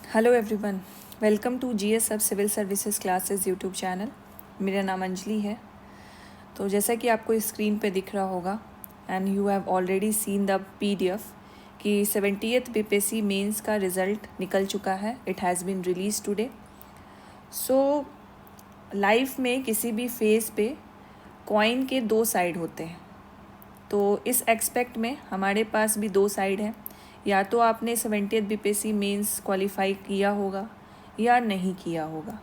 Hello everyone, welcome to GS Hub civil services classes YouTube channel. मेरा नाम अंजलि है। तो जैसा कि आपको स्क्रीन पे दिख रहा होगा and you have already seen the PDF कि 70th बीपीएससी मेंस का रिज़ल्ट निकल चुका है। It has been release today. So life में किसी भी फेज़ पे कॉइन के दो साइड होते हैं। तो इस एक्सपेक्ट में हमारे पास भी दो साइड हैं। या तो आपने 70th बीपीएससी मेंस क्वालिफाई किया होगा या नहीं किया होगा।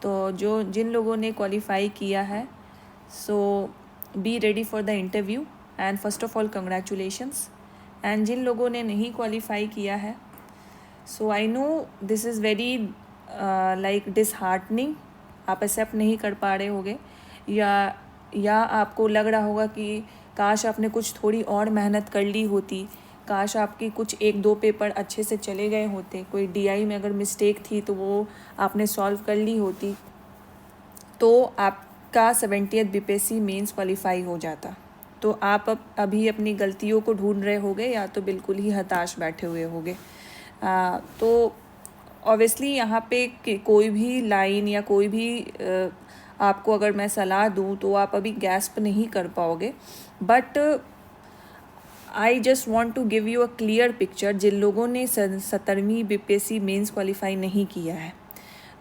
तो जिन लोगों ने क्वालिफाई किया है, so be ready for the interview and first of all congratulations. And जिन लोगों ने नहीं क्वालिफाई किया है, so I know this is very like disheartening. आप एक्सेप्ट नहीं कर पा रहे होगे या आपको लग रहा होगा कि काश आपने कुछ थोड़ी और मेहनत कर ली होती, काश आपकी कुछ एक दो पेपर अच्छे से चले गए होते, कोई डीआई में अगर मिस्टेक थी तो वो आपने सॉल्व कर ली होती, तो आपका 70th बीपीएससी मेंस क्वालिफाई हो जाता। तो आप अभी अपनी गलतियों को ढूंढ रहे होगे या तो बिल्कुल ही हताश बैठे हुए होगे। तो ऑब्वियसली यहाँ पे कोई भी लाइन या कोई भी आपको अगर मैं सलाह दूँ तो आप अभी गैस्प नहीं कर पाओगे। But I just want to give you a clear picture. जिन लोगों ने 70वीं बीपीएससी मेंस क्वालिफाई नहीं किया है,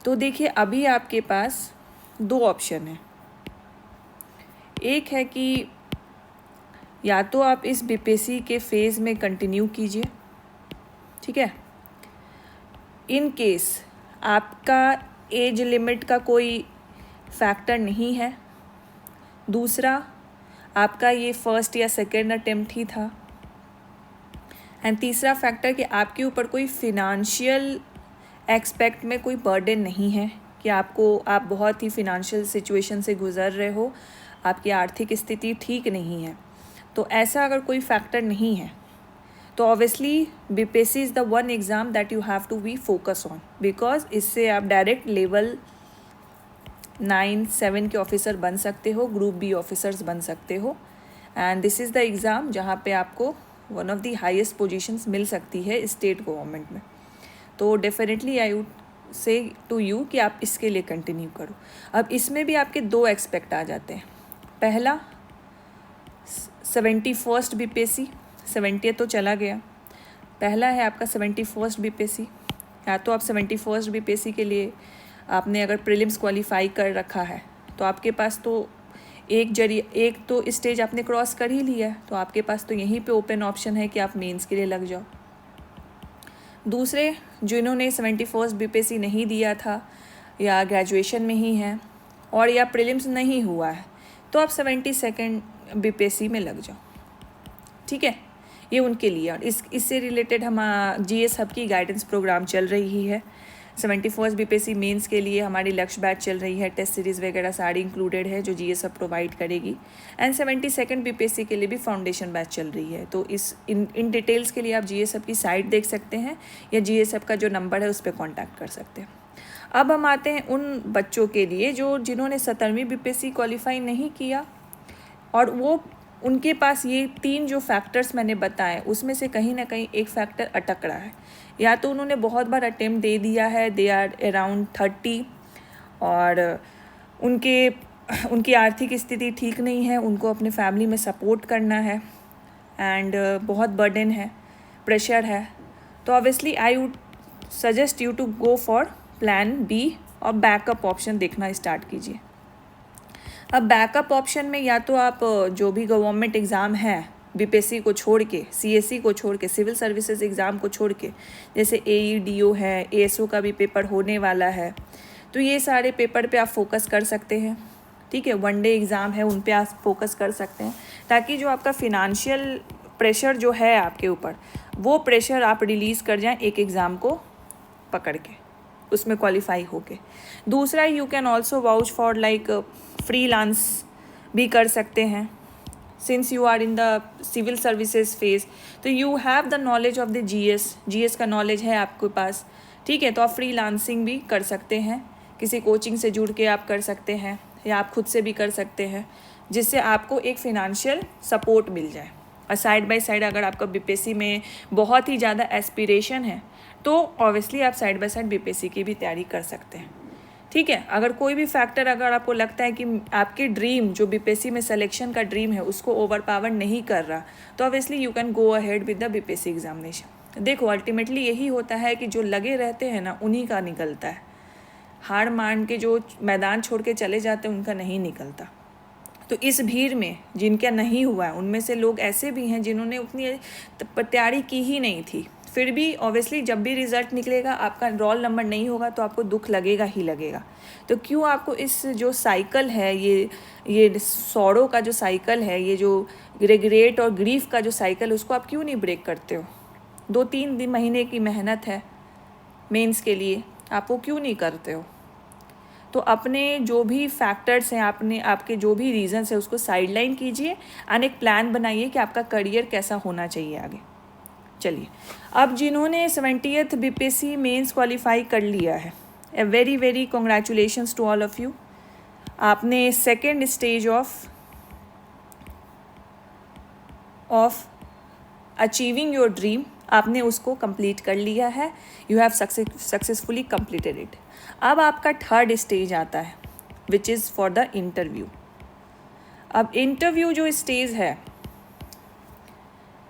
तो देखिए अभी आपके पास दो ऑप्शन है। एक है कि या तो आप इस बीपीएससी के फेज़ में कंटिन्यू कीजिए, ठीक है, इन केस आपका एज लिमिट का कोई फैक्टर नहीं है। दूसरा, आपका ये फर्स्ट या सेकेंड अटेम्प्ट ही था। एंड तीसरा फैक्टर कि आपके ऊपर कोई फिनेंशियल एक्सपेक्ट में कोई बर्डन नहीं है कि आप बहुत ही फिनेंशियल सिचुएशन से गुज़र रहे हो, आपकी आर्थिक स्थिति ठीक नहीं है। तो ऐसा अगर कोई फैक्टर नहीं है तो obviously BPSC is the one exam that you have to be focus on, because इससे आप डायरेक्ट लेवल 9-7 के ऑफिसर बन सकते हो, ग्रुप बी ऑफिसर्स बन सकते हो। And this is the exam जहाँ पे आपको one of the highest positions मिल सकती है स्टेट गवर्नमेंट में। तो definitely I would say to you कि आप इसके लिए कंटिन्यू करो। अब इसमें भी आपके दो एक्सपेक्ट आ जाते हैं। पहला, 71st बीपीएससी, 70 तो चला गया। पहला है आपका 71st बीपीएससी। या तो आप 71st बीपीएससी के लिए आपने अगर प्रीलिम्स क्वालिफाई कर रखा है तो आपके पास तो एक तो स्टेज आपने क्रॉस कर ही लिया है, तो आपके पास तो यहीं पे ओपन ऑप्शन है कि आप मेंस के लिए लग जाओ। दूसरे, जिन्होंने 71st बीपीएससी नहीं दिया था या ग्रेजुएशन में ही हैं और या प्रीलिम्स नहीं हुआ है, तो आप 72nd बीपीएससी में लग जाओ, ठीक है। ये उनके लिए। और इससे रिलेटेड हम जीएस हब की गाइडेंस प्रोग्राम चल रही है। 71st बीपीएससी मेंस के लिए हमारी लक्ष्य बैच चल रही है, टेस्ट सीरीज़ वगैरह सारी इंक्लूडेड है जो जीएस हब प्रोवाइड करेगी। एंड 72nd बीपीएससी के लिए भी फाउंडेशन बैच चल रही है। तो इन डिटेल्स के लिए आप जीएस हब की साइट देख सकते हैं या जीएस हब का जो नंबर है उस पर कॉन्टैक्ट कर सकते हैं। अब हम आते हैं उन बच्चों के लिए जिन्होंने 70वीं बीपीएससी क्वालिफाई नहीं किया और उनके पास ये तीन जो फैक्टर्स मैंने बताए उसमें से कहीं ना कहीं एक फैक्टर अटक रहा है। या तो उन्होंने बहुत बार अटेम्प्ट दे दिया है, दे आर अराउंड 30, और उनकी आर्थिक स्थिति ठीक नहीं है, उनको अपने फैमिली में सपोर्ट करना है एंड बहुत बर्डन है, प्रेशर है। तो obviously I would suggest you to go for plan B और बैकअप ऑप्शन देखना स्टार्ट कीजिए। अब बैकअप ऑप्शन में या तो आप जो भी गवर्नमेंट एग्ज़ाम है बीपीएससी को छोड़ के, सीएससी को छोड़ के, सिविल सर्विसेज एग्ज़ाम को छोड़ के, जैसे एईडीओ है, एएसओ का भी पेपर होने वाला है, तो ये सारे पेपर पे आप फोकस कर सकते हैं, ठीक है। वनडे एग्ज़ाम है, उन पे आप फोकस कर सकते हैं ताकि जो आपका फिनेंशियल प्रेशर जो है आपके ऊपर, वो प्रेशर आप रिलीज़ कर जाएँ एक एग्ज़ाम को पकड़ के, उसमें क्वालिफाई होके। दूसरा, you can also vouch for like freelance भी कर सकते हैं। Since you are in the civil services phase, तो you have the knowledge of the GS का नॉलेज है आपके पास, ठीक है। तो आप फ्रीलांसिंग भी कर सकते हैं, किसी कोचिंग से जुड़ के आप कर सकते हैं या आप खुद से भी कर सकते हैं, जिससे आपको एक फिनेंशियल सपोर्ट मिल जाए। और साइड बाय साइड अगर आपका बीपीएससी में बहुत ही ज़्यादा एस्पिरेशन है तो ऑब्वियसली आप साइड बाय साइड बीपीएससी की भी तैयारी कर सकते हैं, ठीक है। अगर कोई भी फैक्टर अगर आपको लगता है कि आपकी ड्रीम जो बीपीएससी में सिलेक्शन का ड्रीम है उसको ओवरपावर नहीं कर रहा, तो obviously you can go ahead with the BPSC examination. देखो अल्टीमेटली यही होता है कि जो लगे रहते हैं ना उन्हीं का निकलता है, हार मान के जो मैदान छोड़ के चले जाते हैं उनका नहीं निकलता। तो इस भीड़ में जिनका नहीं हुआ है उनमें से लोग ऐसे भी हैं जिन्होंने उतनी तैयारी की ही नहीं थी, फिर भी ऑब्वियसली जब भी रिज़ल्ट निकलेगा आपका रोल नंबर नहीं होगा तो आपको दुख लगेगा ही लगेगा। तो क्यों आपको इस जो साइकिल है, ये सौरों का जो साइकिल है, ये जो रिग्रेट और ग्रीफ का जो साइकिल, उसको आप क्यों नहीं ब्रेक करते हो? 2-3 महीने की मेहनत है मेंस के लिए, आप वो क्यों नहीं करते हो? तो अपने जो भी फैक्टर्स हैं, आपके जो भी रीजंस है उसको साइडलाइन कीजिए एंड एक प्लान बनाइए कि आपका करियर कैसा होना चाहिए आगे। चलिए, अब जिन्होंने 70th बीपीएससी मेंस क्वालिफाई कर लिया है, a very very congratulations to all of you. आपने second stage of achieving your dream आपने उसको कंप्लीट कर लिया है, you have successfully completed it. अब आपका थर्ड स्टेज आता है which is for the interview. अब इंटरव्यू जो स्टेज है,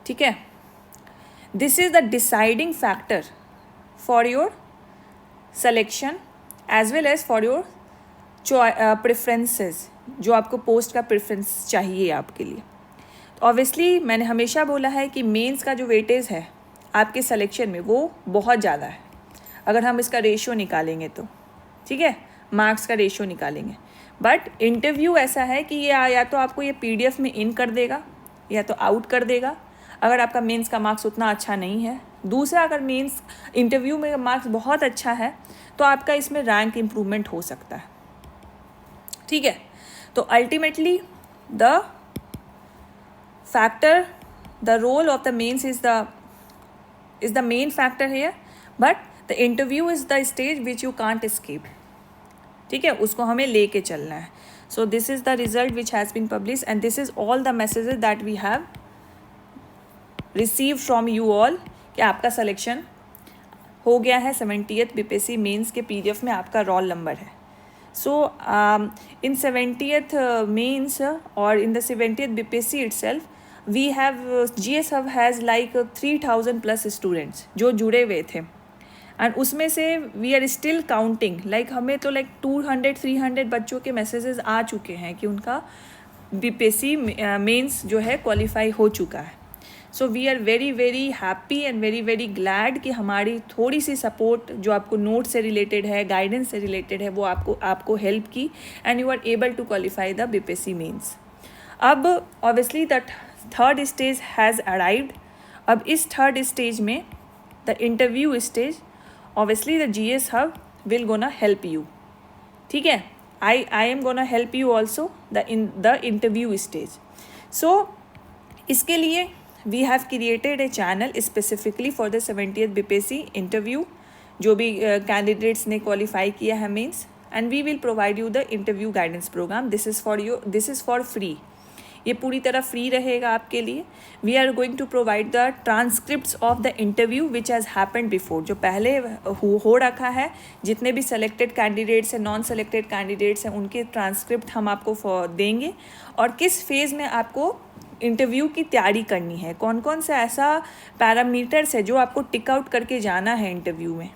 ठीक है, this is the deciding factor for your selection as well as for your preferences, जो आपको पोस्ट का प्रेफरेंस चाहिए आपके लिए। तो ऑब्वियसली मैंने हमेशा बोला है कि मेंस का जो वेटेज है आपके सिलेक्शन में वो बहुत ज़्यादा है, अगर हम इसका रेशियो निकालेंगे तो, ठीक है, मार्क्स का रेशियो निकालेंगे। बट इंटरव्यू ऐसा है कि ये या तो आपको ये पीडीएफ में इन कर देगा या तो आउट कर देगा, अगर आपका मेंस का मार्क्स उतना अच्छा नहीं है। दूसरा, अगर मेंस इंटरव्यू में मार्क्स बहुत अच्छा है तो आपका इसमें रैंक इम्प्रूवमेंट हो सकता है, ठीक है। तो ultimately the factor, the role of the mains is the main factor here, but the interview is the stage which you can't escape, ठीक है, उसको हमें लेके चलना है। So this is the result which has been published and this is all the messages that we have received from you all कि आपका selection हो गया है 70th बीपीएससी मेंस के पीडीएफ में आपका रोल नंबर है। So in 70th मेंस और in the 70th BPSC itself we have GS Hub has like 3000 plus students जो जुड़े हुए थे, एंड उसमें से we are still counting, like हमें तो लाइक 200-300 बच्चों के मैसेजेस आ चुके हैं कि उनका बीपीएससी मेंस जो है क्वालिफाई हो चुका है। So we are very very happy and very very glad कि हमारी थोड़ी सी सपोर्ट जो आपको नोट से रिलेटेड है, गाइडेंस से रिलेटेड है, वो आपको हेल्प की and you are able to qualify the BPSC mains. अब obviously the third stage has arrived. अब इस थर्ड स्टेज में the interview stage, obviously the GS Hub will gonna help you, ठीक है। I am gonna help you also in the interview stage. So इसके लिए we have created a channel specifically for the 70th BPSC interview, जो भी candidates ने qualify किया है means, and we will provide you the interview guidance program. This is for free, ये पूरी तरह फ्री रहेगा आपके लिए। We are going to provide the transcripts of the interview which has happened before, जो पहले हो रखा है, जितने भी सेलेक्टेड कैंडिडेट्स हैं, नॉन सेलेक्टेड कैंडिडेट्स हैं, उनके ट्रांसक्रिप्ट हम आपको देंगे, और किस फेज़ में आपको इंटरव्यू की तैयारी करनी है, कौन कौन सा ऐसा पैरामीटर्स है जो आपको टिक आउट करके जाना है इंटरव्यू में,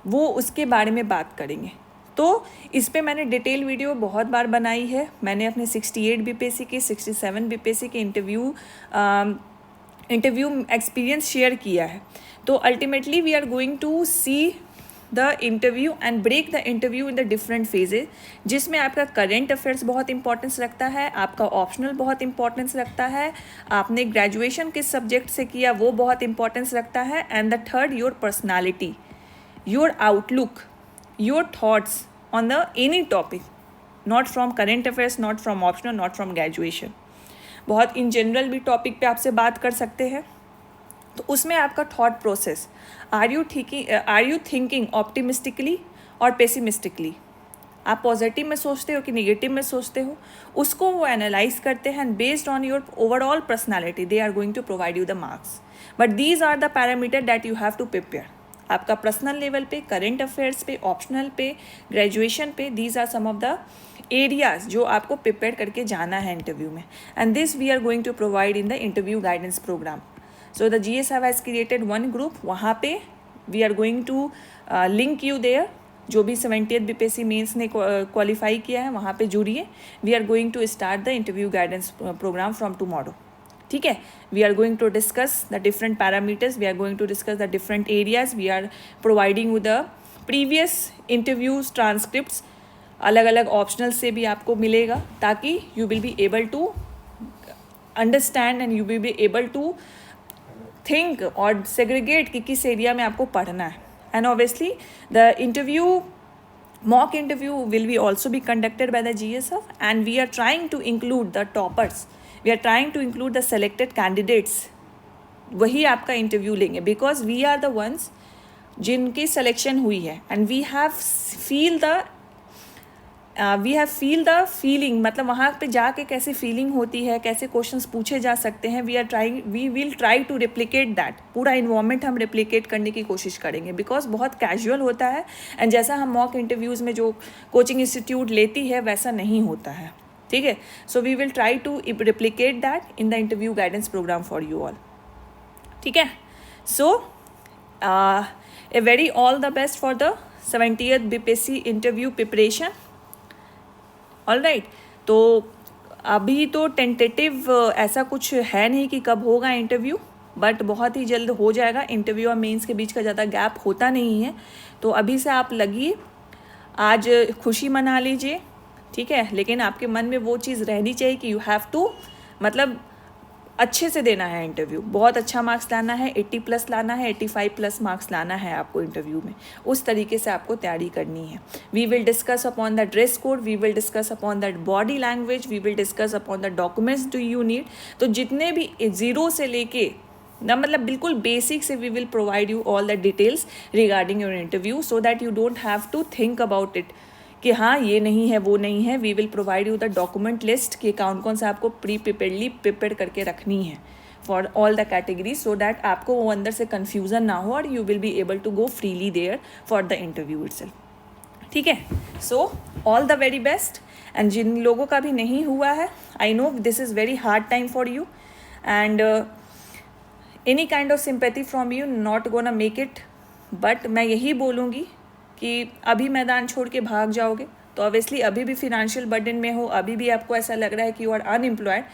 वो उसके बारे में बात करेंगे। तो इस पे मैंने डिटेल वीडियो बहुत बार बनाई है। मैंने अपने 68 बीपीएससी के, 67 बीपीएससी के इंटरव्यू एक्सपीरियंस शेयर किया है। तो ultimately we are going to see the interview and break the interview in the different phases, जिसमें आपका करेंट अफेयर्स बहुत इंपॉर्टेंस रखता है, आपका ऑप्शनल बहुत इंपॉर्टेंस रखता है, आपने ग्रेजुएशन किस सब्जेक्ट से किया वो बहुत इंपॉर्टेंस रखता है, and the third your personality, your outlook, your thoughts on the any topic, not from current affairs, not from optional, not from graduation, बहुत इन जनरल भी टॉपिक पे आपसे बात कर सकते हैं। तो उसमें आपका thought process, are you thinking optimistically और पेसिमिस्टिकली, आप पॉजिटिव में सोचते हो कि नेगेटिव में सोचते हो, उसको वो एनालाइज करते हैं and based on your overall personality they are going to provide you the marks. But these are the parameter that you have to prepare. आपका पर्सनल लेवल पे, करेंट अफेयर्स पे, ऑप्शनल पे, ग्रेजुएशन पे, these are some of the areas जो आपको prepare करके जाना है इंटरव्यू में. And this we are going to provide in the interview guidance programme. So the GSF has created one group. वहाँ पे we are going to link you there. जो भी 70th BPSC मेंस ने qualify किया है वहाँ पे जुड़िए. We are going to start the interview guidance programme from tomorrow. ठीक है. We are going to discuss the different parameters. We are going to discuss the different areas. We are providing with the previous interviews transcripts. अलग अलग optional से भी आपको मिलेगा ताकि you will be able to understand and you will be able to think और segregate कि किस एरिया में आपको पढ़ना है. And obviously the interview mock interview will be also be conducted by the GSF and we are trying to include the toppers. We are trying to include the selected candidates. वही आपका interview लेंगे because we are the ones जिनकी selection हुई है and we have feel the feeling. मतलब वहाँ पे जाके कैसे फीलिंग होती है, कैसे क्वेश्चंस पूछे जा सकते हैं. We will try to replicate that. पूरा इन्वायरमेंट हम रेप्लिकेट करने की कोशिश करेंगे बिकॉज बहुत कैजुअल होता है एंड जैसा हम मॉक इंटरव्यूज़ में जो कोचिंग इंस्टीट्यूट लेती है वैसा नहीं होता है. ठीक है. So we will try to replicate that in the interview guidance program for you all. ठीक है. So a very all the best for the 70th BPSC interview preparation. All right. तो अभी तो टेंटेटिव ऐसा कुछ है नहीं कि कब होगा इंटरव्यू, बट बहुत ही जल्द हो जाएगा. इंटरव्यू और मेंस के बीच का ज़्यादा गैप होता नहीं है. तो अभी से आप लगिए, आज खुशी मना लीजिए. ठीक है. लेकिन आपके मन में वो चीज़ रहनी चाहिए कि यू हैव टू मतलब अच्छे से देना है इंटरव्यू. बहुत अच्छा मार्क्स लाना है, 80+ लाना है, 85+ मार्क्स लाना है आपको इंटरव्यू में. उस तरीके से आपको तैयारी करनी है. We will discuss upon the dress code. We will discuss upon the body language. We will discuss upon the documents do you need. तो जितने भी जीरो से लेके ना मतलब बिल्कुल बेसिक से we will provide you all the details regarding your interview so that you don't have to think about it कि हाँ ये नहीं है वो नहीं है. We will provide you the document list कि कौन से आपको प्रिपेयर करके रखनी है for all the categories so that आपको वो अंदर से कन्फ्यूज़न ना हो और you will be able to go freely there for the interview itself. ठीक है. So all the very best. And जिन लोगों का भी नहीं हुआ है, I know this is very hard time for you and any kind of sympathy from you not gonna make it. But मैं यही बोलूँगी कि अभी मैदान छोड़ के भाग जाओगे तो ऑब्वियसली अभी भी फिनेंशियल बर्डन में हो, अभी भी आपको ऐसा लग रहा है कि यू आर अनएम्प्लॉयड.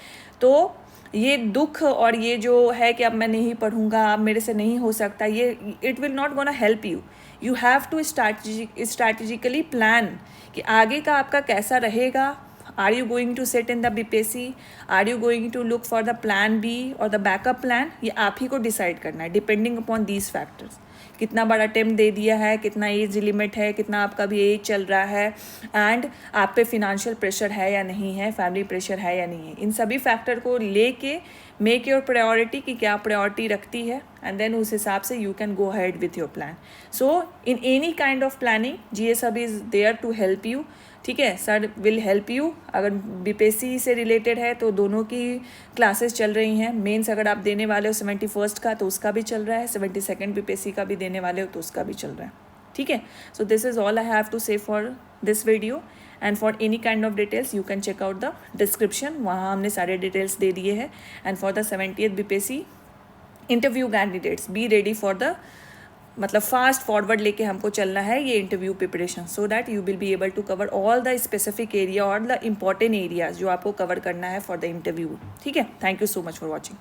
तो ये दुख और ये जो है कि अब मैं नहीं पढ़ूंगा, अब मेरे से नहीं हो सकता, ये it will not gonna help you. You have to strategically plan कि आगे का आपका कैसा रहेगा. Are you going to sit in the BPSC? Are you going to look for the plan B और द बैकअप प्लान? ये आप ही को डिसाइड करना है डिपेंडिंग अपॉन दीज फैक्टर्स. कितना बड़ा अटेम्प्ट दे दिया है, कितना एज लिमिट है, कितना आपका भी एज चल रहा है एंड आप पे फिनेंशियल प्रेशर है या नहीं है, फैमिली प्रेशर है या नहीं है. इन सभी फैक्टर को लेके मेक योर प्रायोरिटी कि क्या प्रायोरिटी रखती है एंड देन उस हिसाब से you can go ahead with your plan. So in any kind of planning GSF is there to help you. ठीक है. Sir will help you. अगर BPSC से रिलेटेड है तो दोनों की क्लासेस चल रही हैं. मेंस अगर आप देने वाले हो 71st का तो उसका भी चल रहा है, 72nd BPSC का भी देने वाले हो तो उसका भी चल रहा है. ठीक है. So this is all I have to say for this video and for any kind of details you can check out the description. वहाँ हमने सारे डिटेल्स दे दिए हैं. And for the 70th BPSC interview candidates be ready for the मतलब fast forward लेके हमको चलना है ये interview preparation so that you will be able to cover all the specific area और द इम्पॉर्टेंट एरियाज जो आपको कवर करना है फॉर द इंटरव्यू. ठीक है. Thank you so much for watching.